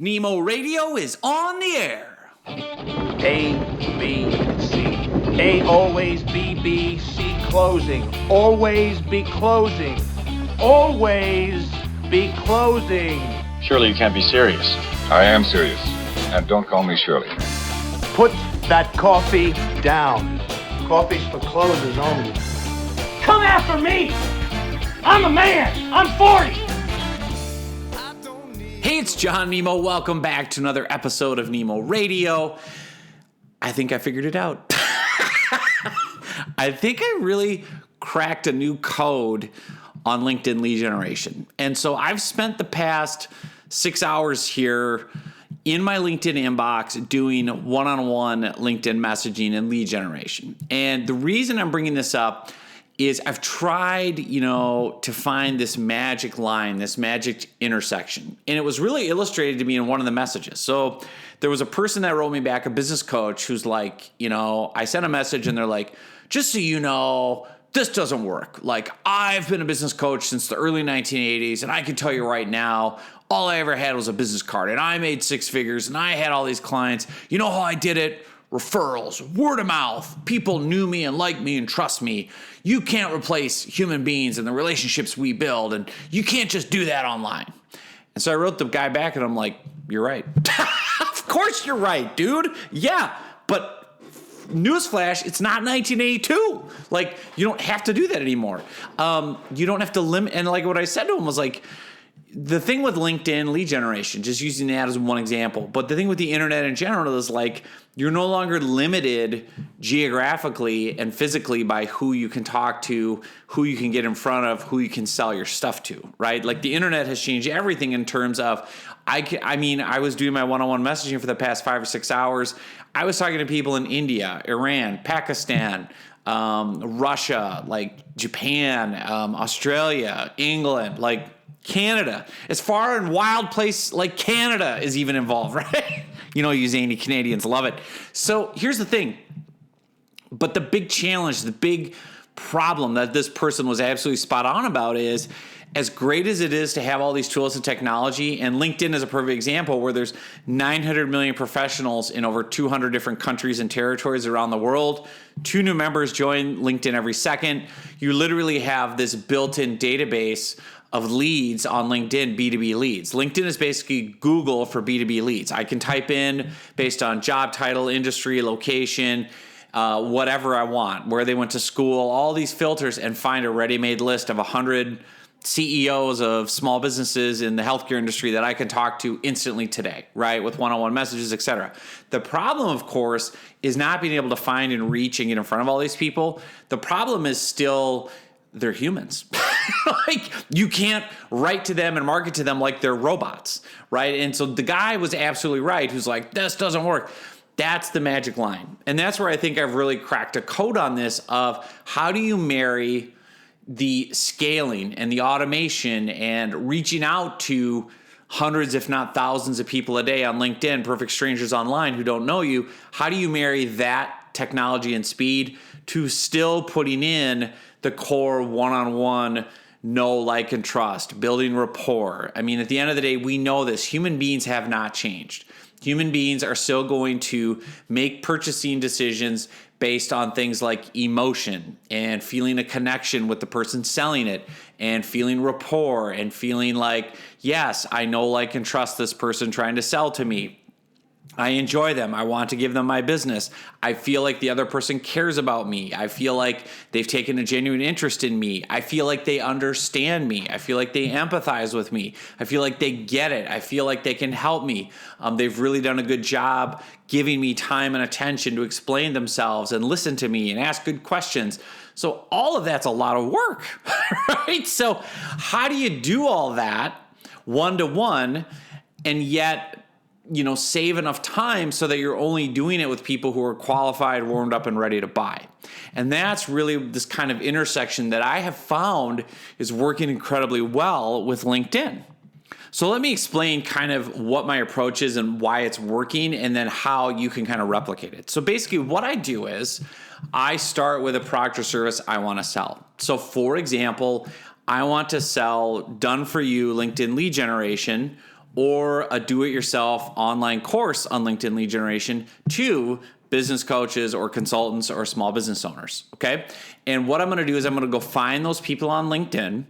Nemo Radio is on the air. A, B, C. A, always B, B, C, closing. Always be closing. Always be closing. Surely you can't be serious. I am serious. And don't call me Shirley. Put that coffee down. Coffee's for closers only. Come after me! I'm a man! I'm 40! Hey, it's John Nemo. Welcome back to another episode of Nemo Radio. I think I figured it out. I think I really cracked a new code on LinkedIn lead generation. And so I've spent the past 6 hours here in my LinkedIn inbox doing one-on-one LinkedIn messaging and lead generation. And the reason I'm bringing this up is I've tried, to find this magic line, this magic intersection. And it was really illustrated to me in one of the messages. So there was a person that wrote me back, a business coach, who's like, I sent a message and they're like, just so you know, this doesn't work. Like, I've been a business coach since the early 1980s, and I can tell you right now, all I ever had was a business card, and I made six figures, and I had all these clients. You know how I did it? Referrals, word of mouth. People knew me and liked me and trust me. You can't replace human beings and the relationships we build, and you can't just do that online. And so I wrote the guy back, and I'm like, you're right. Of course you're right, dude. Yeah, but newsflash, it's not 1982. Like, you don't have to do that anymore. You don't have to limit. And like what I said to him was like, the thing with LinkedIn lead generation, just using that as one example, but the thing with the internet in general is like, you're no longer limited geographically and physically by who you can talk to, who you can get in front of, who you can sell your stuff to, right? Like the internet has changed everything in terms of, I was doing my one-on-one messaging for the past 5 or 6 hours. I was talking to people in India, Iran, Pakistan, Russia, like Japan, Australia, England, like Canada. As far in wild place like Canada is even involved, right? You zany Canadians love it. So here's the thing. But the big challenge, the big problem that this person was absolutely spot on about is, as great as it is to have all these tools and technology, and LinkedIn is a perfect example where there's 900 million professionals in over 200 different countries and territories around the world. 2 new members join LinkedIn every second. You literally have this built-in database of leads on LinkedIn, B2B leads. LinkedIn is basically Google for B2B leads. I can type in based on job title, industry, location, whatever I want, where they went to school, all these filters, and find a ready-made list of 100 CEOs of small businesses in the healthcare industry that I can talk to instantly today, right? With one-on-one messages, et cetera. The problem, of course, is not being able to find and reach and get in front of all these people. The problem is still they're humans. Like, you can't write to them and market to them like they're robots, right? And so the guy was absolutely right, who's like, this doesn't work. That's the magic line. And that's where I think I've really cracked a code on this of how do you marry the scaling and the automation and reaching out to hundreds, if not thousands of people a day on LinkedIn, perfect strangers online who don't know you. How do you marry that technology and speed to still putting in the core one-on-one, know, like, and trust, building rapport? I mean, at the end of the day, we know this. Human beings have not changed. Human beings are still going to make purchasing decisions based on things like emotion and feeling a connection with the person selling it and feeling rapport and feeling like, yes, I know, like, and trust this person trying to sell to me. I enjoy them. I want to give them my business. I feel like the other person cares about me. I feel like they've taken a genuine interest in me. I feel like they understand me. I feel like they empathize with me. I feel like they get it. I feel like they can help me. They've really done a good job giving me time and attention to explain themselves and listen to me and ask good questions. So all of that's a lot of work, right? So how do you do all that one-to-one and yet save enough time so that you're only doing it with people who are qualified, warmed up, and ready to buy? And that's really this kind of intersection that I have found is working incredibly well with LinkedIn. So let me explain kind of what my approach is and why it's working, and then how you can kind of replicate it. So basically what I do is I start with a product or service I want to sell. So for example, I want to sell done-for-you LinkedIn lead generation or a do-it-yourself online course on LinkedIn lead generation to business coaches or consultants or small business owners, okay? And what I'm going to do is I'm going to go find those people on LinkedIn,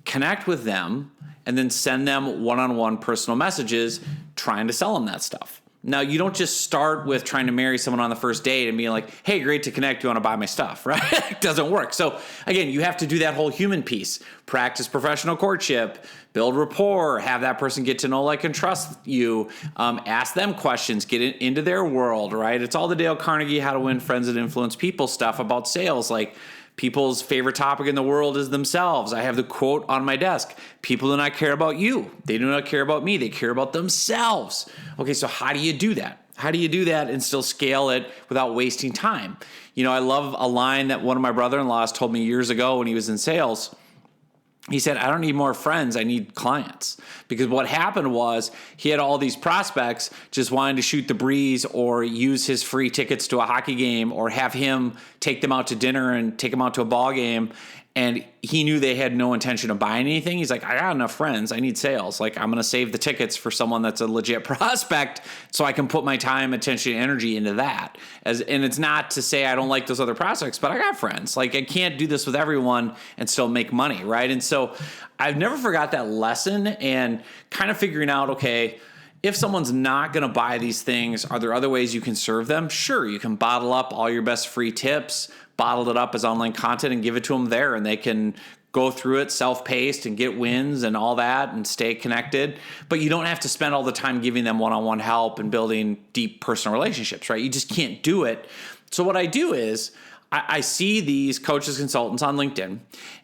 connect with them, and then send them one-on-one personal messages trying to sell them that stuff. Now, you don't just start with trying to marry someone on the first date and being like, hey, great to connect. You want to buy my stuff, right? It doesn't work. So again, you have to do that whole human piece. Practice professional courtship, build rapport, have that person get to know, like, and trust you, ask them questions, get into their world, right? It's all the Dale Carnegie How to Win Friends and Influence People stuff about sales. Like, people's favorite topic in the world is themselves. I have the quote on my desk. People do not care about you. They do not care about me. They care about themselves. Okay, so how do you do that? How do you do that and still scale it without wasting time? You know, I love a line that one of my brother-in-laws told me years ago when he was in sales. He said, I don't need more friends, I need clients. Because what happened was he had all these prospects just wanting to shoot the breeze or use his free tickets to a hockey game or have him take them out to dinner and take them out to a ball game. And he knew they had no intention of buying anything. He's like, I got enough friends. I need sales. Like, I'm going to save the tickets for someone that's a legit prospect so I can put my time, attention, energy into that. And it's not to say I don't like those other prospects, but I got friends. Like, I can't do this with everyone and still make money, right? And so I've never forgot that lesson and kind of figuring out, okay, if someone's not going to buy these things, are there other ways you can serve them? Sure, you can bottle up all your best free tips, bottle it up as online content and give it to them there, and they can go through it self-paced and get wins and all that and stay connected. But you don't have to spend all the time giving them one-on-one help and building deep personal relationships, right? You just can't do it. So what I do is I see these coaches, consultants on LinkedIn,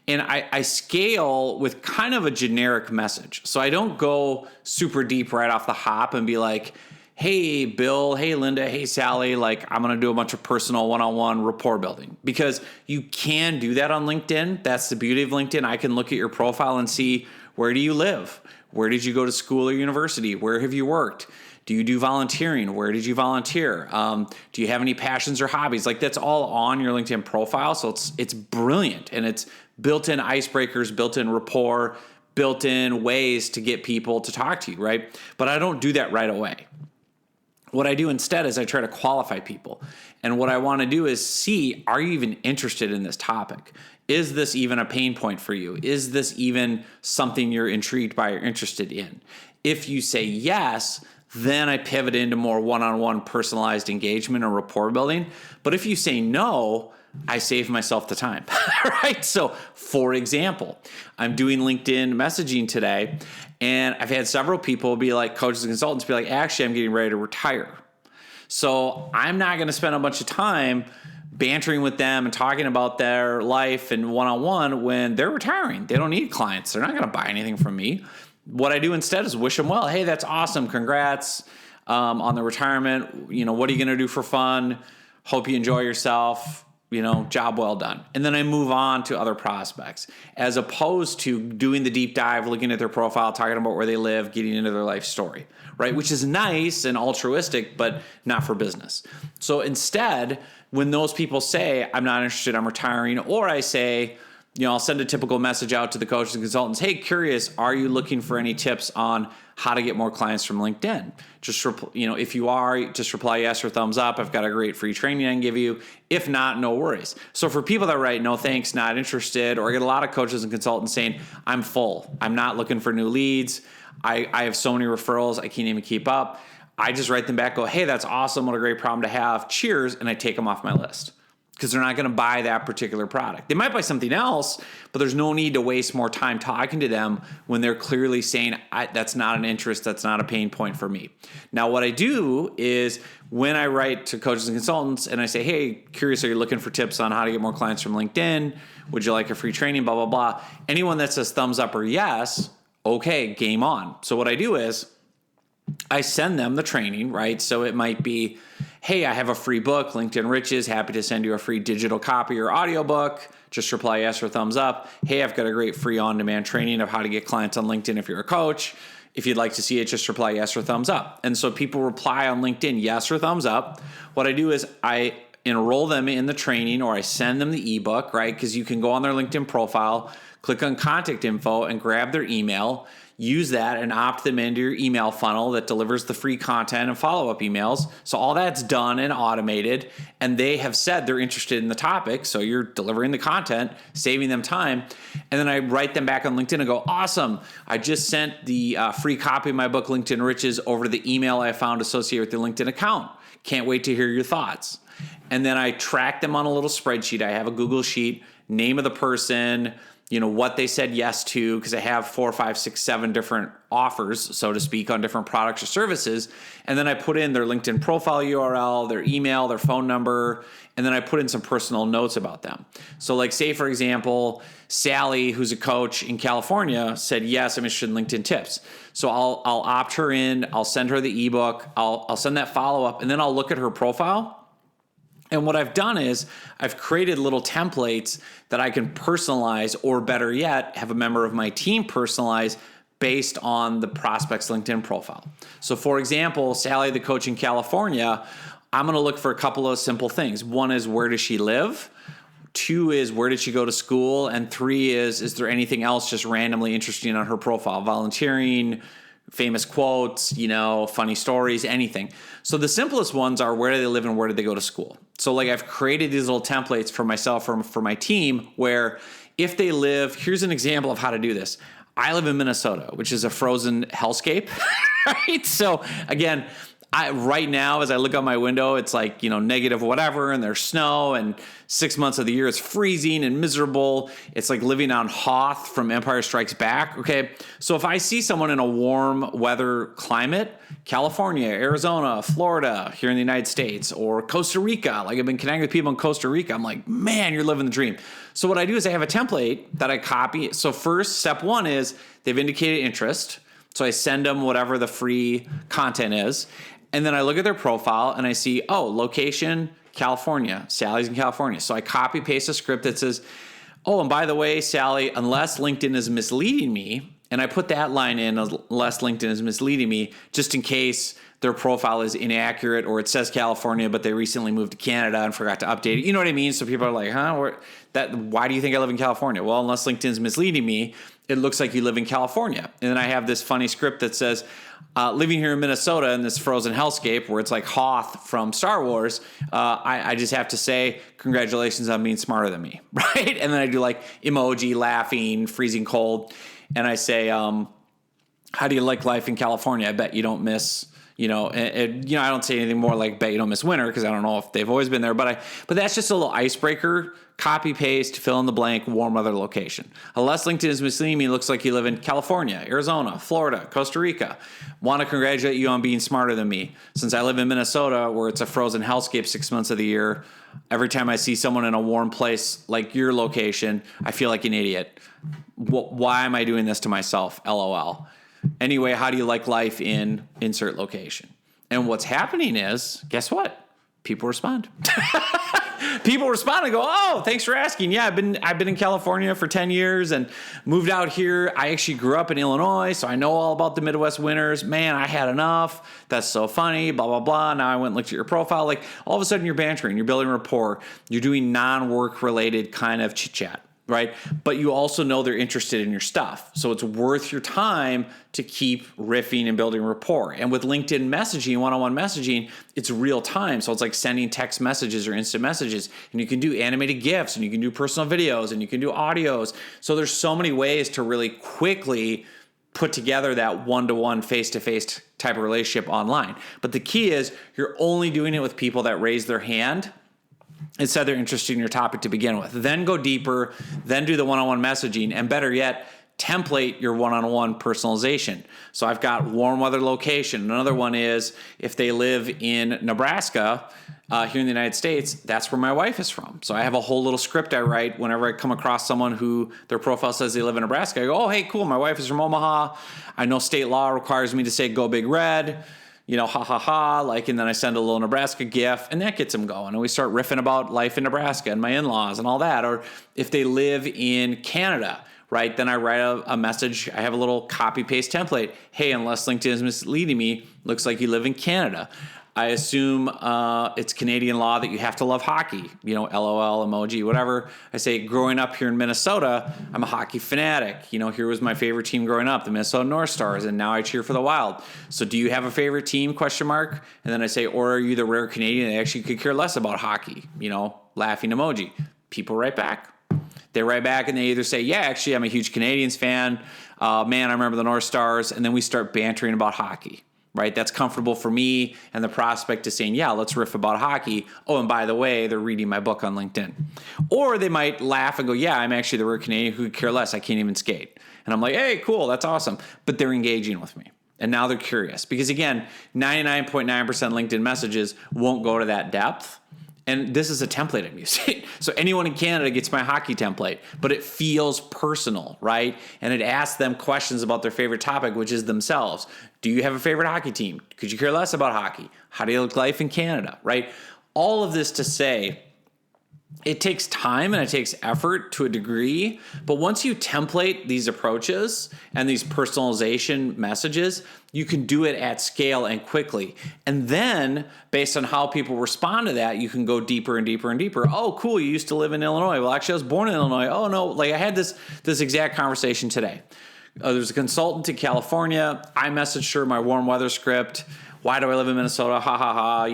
and I scale with kind of a generic message. So I don't go super deep right off the hop and be like, hey, Bill, hey, Linda, hey, Sally, like, I'm going to do a bunch of personal one-on-one rapport building, because you can do that on LinkedIn. That's the beauty of LinkedIn. I can look at your profile and see, where do you live? Where did you go to school or university? Where have you worked? Do you do volunteering? Where did you volunteer? Do you have any passions or hobbies? Like, that's all on your LinkedIn profile. So it's brilliant, and it's built-in icebreakers, built-in rapport, built-in ways to get people to talk to you, right? But I don't do that right away. What I do instead is I try to qualify people. And what I want to do is see, are you even interested in this topic? Is this even a pain point for you? Is this even something you're intrigued by or interested in? If you say yes, then I pivot into more one-on-one personalized engagement or rapport building. But if you say no, I save myself the time, right? So for example, I'm doing LinkedIn messaging today, and I've had several people be like, coaches and consultants be like, actually, I'm getting ready to retire. So I'm not going to spend a bunch of time bantering with them and talking about their life and one-on-one when they're retiring. They don't need clients. They're not going to buy anything from me. What I do instead is wish them well. Hey, that's awesome. Congrats on the retirement. You know, what are you going to do for fun? Hope you enjoy yourself. You know, job well done. And then I move on to other prospects, as opposed to doing the deep dive, looking at their profile, talking about where they live, getting into their life story, right? Which is nice and altruistic, but not for business. So instead, when those people say, I'm not interested, I'm retiring, or I say, you know, I'll send a typical message out to the coaches and consultants. Hey, curious, are you looking for any tips on how to get more clients from LinkedIn? Just, if you are, just reply yes or thumbs up. I've got a great free training I can give you. If not, no worries. So for people that write, no thanks, not interested, or I get a lot of coaches and consultants saying, I'm full. I'm not looking for new leads. I have so many referrals, I can't even keep up. I just write them back, go, hey, that's awesome. What a great problem to have. Cheers. And I take them off my list, because they're not going to buy that particular product. They might buy something else, but there's no need to waste more time talking to them when they're clearly saying, that's not an interest, that's not a pain point for me. Now, what I do is when I write to coaches and consultants and I say, hey, curious, are you looking for tips on how to get more clients from LinkedIn? Would you like a free training, blah, blah, blah. Anyone that says thumbs up or yes, okay, game on. So what I do is I send them the training, right? So it might be, hey, I have a free book, LinkedIn Riches, happy to send you a free digital copy or audiobook. Just reply yes or thumbs up. Hey, I've got a great free on-demand training of how to get clients on LinkedIn if you're a coach. If you'd like to see it, just reply yes or thumbs up. And so people reply on LinkedIn, yes or thumbs up. What I do is I enroll them in the training, or I send them the ebook, right? Because you can go on their LinkedIn profile, click on contact info, and grab their email. use that and opt them into your email funnel that delivers the free content and follow-up emails. So all that's done and automated, and they have said they're interested in the topic. So you're delivering the content, saving them time. And then I write them back on LinkedIn and go, awesome. I just sent the free copy of my book, LinkedIn Riches, over to the email I found associated with the LinkedIn account. Can't wait to hear your thoughts. And then I track them on a little spreadsheet. I have a Google sheet, name of the person, what they said yes to, because I have 4, 5, 6, 7 different offers, so to speak, on different products or services. And then I put in their LinkedIn profile URL, their email, their phone number, and then I put in some personal notes about them. So like, say, for example, Sally, who's a coach in California, said, yes, I'm interested in LinkedIn tips. So I'll opt her in, I'll send her the ebook, I'll send that follow-up, and then I'll look at her profile. And what I've done is I've created little templates that I can personalize, or better yet, have a member of my team personalize based on the prospect's LinkedIn profile. So for example, Sally, the coach in California, I'm going to look for a couple of simple things. 1 is, where does she live? 2 is, where did she go to school? And 3 is there anything else just randomly interesting on her profile? Volunteering, famous quotes, funny stories, anything. So the simplest ones are, where do they live and where did they go to school? So like, I've created these little templates for myself, for my team, where if they live, here's an example of how to do this. I live in Minnesota, which is a frozen hellscape, right? So again, right now, as I look out my window, it's like, negative whatever, and there's snow, and 6 months of the year it's freezing and miserable. It's like living on Hoth from Empire Strikes Back, okay? So if I see someone in a warm weather climate, California, Arizona, Florida, here in the United States, or Costa Rica, like I've been connecting with people in Costa Rica, I'm like, man, you're living the dream. So what I do is I have a template that I copy. So first, step 1 is they've indicated interest. So I send them whatever the free content is. And then I look at their profile and I see, location, California. Sally's in California. So I copy paste a script that says, and by the way, Sally, unless LinkedIn is misleading me, and I put that line in, unless LinkedIn is misleading me, just in case their profile is inaccurate, or it says California, but they recently moved to Canada and forgot to update it. You know what I mean? So people are like, why do you think I live in California? Well, unless LinkedIn's misleading me, it looks like you live in California. And then I have this funny script that says, living here in Minnesota in this frozen hellscape where it's like Hoth from Star Wars, I just have to say, congratulations on being smarter than me, right? And then I do like emoji, laughing, freezing cold. And I say, how do you like life in California? I bet you don't miss, I don't say anything more like, bet you don't miss winter, because I don't know if they've always been there. But that's just a little icebreaker. Copy, paste, fill in the blank, warm weather location. Unless LinkedIn is misleading me, it looks like you live in California, Arizona, Florida, Costa Rica. Want to congratulate you on being smarter than me. Since I live in Minnesota, where it's a frozen hellscape 6 months of the year, every time I see someone in a warm place like your location, I feel like an idiot. Why am I doing this to myself? LOL. Anyway, how do you like life in insert location? And what's happening is, guess what? People respond. People respond and go, oh, thanks for asking. Yeah, I've been in California for 10 years and moved out here. I actually grew up in Illinois, so I know all about the Midwest winters. Man, I had enough. That's so funny, blah, blah, blah. Now I went and looked at your profile. Like, all of a sudden you're bantering, you're building rapport, you're doing non-work related kind of chit-chat, right? But you also know they're interested in your stuff. So it's worth your time to keep riffing and building rapport. And with LinkedIn messaging, one-on-one messaging, it's real time. So it's like sending text messages or instant messages. And you can do animated GIFs, and you can do personal videos, and you can do audios. So there's so many ways to really quickly put together that one-to-one, face-to-face type of relationship online. But the key is you're only doing it with people that raise their hand and said they're interested in your topic to begin with. Then go deeper, then do the one-on-one messaging, and better yet, template your one-on-one personalization. So I've got warm weather location. Another one is if they live in Nebraska, here in the United States, that's where my wife is from. So I have a whole little script I write whenever I come across someone who their profile says they live in Nebraska. I go, oh, hey, cool, my wife is from Omaha. I know state law requires me to say go big red. Ha ha ha, and then I send a little Nebraska GIF, and that gets them going. And we start riffing about life in Nebraska and my in-laws and all that. Or if they live in Canada, right, then I write a message. I have a little copy-paste template. Hey, unless LinkedIn is misleading me, looks like you live in Canada. I assume it's Canadian law that you have to love hockey, LOL, emoji, whatever. I say, growing up here in Minnesota, I'm a hockey fanatic. Here was my favorite team growing up, the Minnesota North Stars, and now I cheer for the Wild. So do you have a favorite team, ? And then I say, or are you the rare Canadian that actually could care less about hockey? Laughing emoji. People write back. They write back and they either say, yeah, actually, I'm a huge Canadians fan. Man, I remember the North Stars. And then we start bantering about hockey, right? That's comfortable for me and the prospect of saying, yeah, let's riff about hockey. Oh, and by the way, they're reading my book on LinkedIn. Or they might laugh and go, yeah, I'm actually the rare Canadian who could care less. I can't even skate. And I'm like, hey, cool, that's awesome. But they're engaging with me. And now they're curious. Because again, 99.9% LinkedIn messages won't go to that depth. And this is a template I'm using. So anyone in Canada gets my hockey template, but it feels personal, right? And it asks them questions about their favorite topic, which is themselves. Do you have a favorite hockey team? Could you care less about hockey? How do you look life in Canada, right? All of this to say, it takes time and it takes effort to a degree, but once you template these approaches and these personalization messages, you can do it at scale and quickly. And then based on how people respond to that, you can go deeper and deeper and deeper. Oh, cool. You used to live in Illinois. Well, actually I was born in Illinois. Oh no. I had this exact conversation today. There's a consultant in California. I messaged her my warm weather script. Why do I live in Minnesota? Ha ha ha.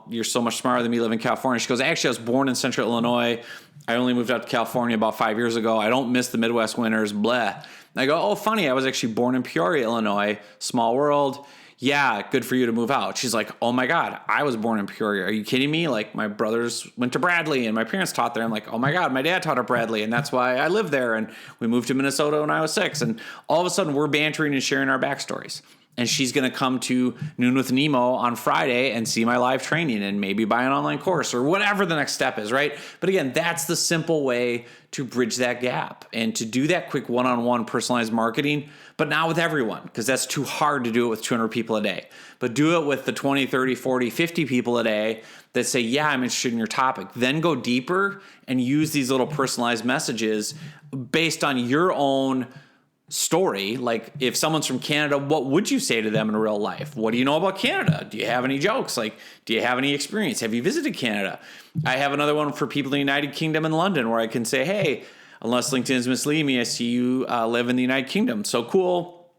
You're so much smarter than me, live in California. She goes, actually, I was born in central Illinois. I only moved out to California about 5 years ago. I don't miss the Midwest winters, blah. I go, oh, funny. I was actually born in Peoria, Illinois. Small world. Yeah, good for you to move out. She's like, oh my God, I was born in Peoria. Are you kidding me? My brothers went to Bradley and my parents taught there. I'm like, oh my God, my dad taught at Bradley and that's why I live there. And we moved to Minnesota when I was 6. And all of a sudden we're bantering and sharing our backstories. And she's going to come to Noon with Nemo on Friday and see my live training and maybe buy an online course or whatever the next step is, right? But again, that's the simple way to bridge that gap and to do that quick one-on-one personalized marketing, but not with everyone because that's too hard to do it with 200 people a day. But do it with the 20, 30, 40, 50 people a day that say, yeah, I'm interested in your topic. Then go deeper and use these little personalized messages based on your own story. Like if someone's from Canada, what would you say to them in real life? What do you know about Canada? Do you have any jokes? Do you have any experience? Have you visited Canada? I have another one for people in the United Kingdom and London where I can say, hey, unless LinkedIn is misleading me, I see you live in the United Kingdom. So cool.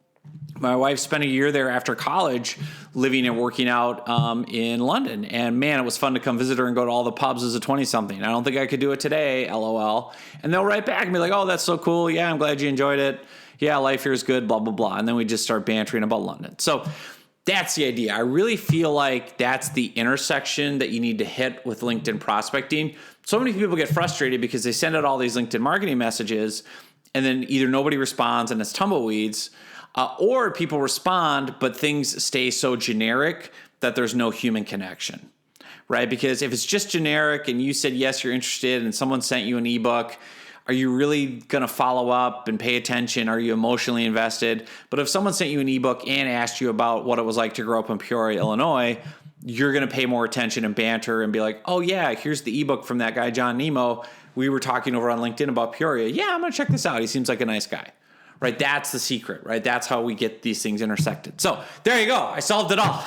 My wife spent a year there after college living and working out in London. And man, it was fun to come visit her and go to all the pubs as a 20-something. I don't think I could do it today, LOL. And they'll write back and be like, oh, that's so cool. Yeah, I'm glad you enjoyed it. Yeah, life here is good, blah, blah, blah. And then we just start bantering about London. So that's the idea. I really feel like that's the intersection that you need to hit with LinkedIn prospecting. So many people get frustrated because they send out all these LinkedIn marketing messages and then either nobody responds and it's tumbleweeds, or people respond, but things stay so generic that there's no human connection, right? Because if it's just generic and you said, yes, you're interested and someone sent you an ebook, are you really going to follow up and pay attention? Are you emotionally invested? But if someone sent you an ebook and asked you about what it was like to grow up in Peoria, Illinois, you're going to pay more attention and banter and be like, oh yeah, here's the ebook from that guy, John Nemo. We were talking over on LinkedIn about Peoria. Yeah, I'm going to check this out. He seems like a nice guy, right? That's the secret, right? That's how we get these things intersected. So there you go. I solved it all.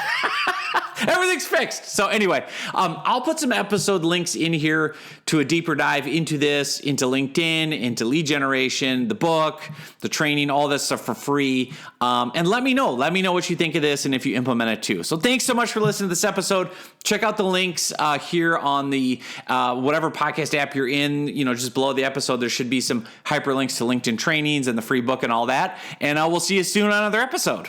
Everything's fixed. So anyway, I'll put some episode links in here to a deeper dive into this, into LinkedIn, into lead generation, the book, the training, all this stuff for free. And let me know what you think of this and if you implement it too. So thanks so much for listening to this episode. Check out the links here on the whatever podcast app you're in. Just below the episode, there should be some hyperlinks to LinkedIn trainings and the free book and all that. And we'll see you soon on another episode.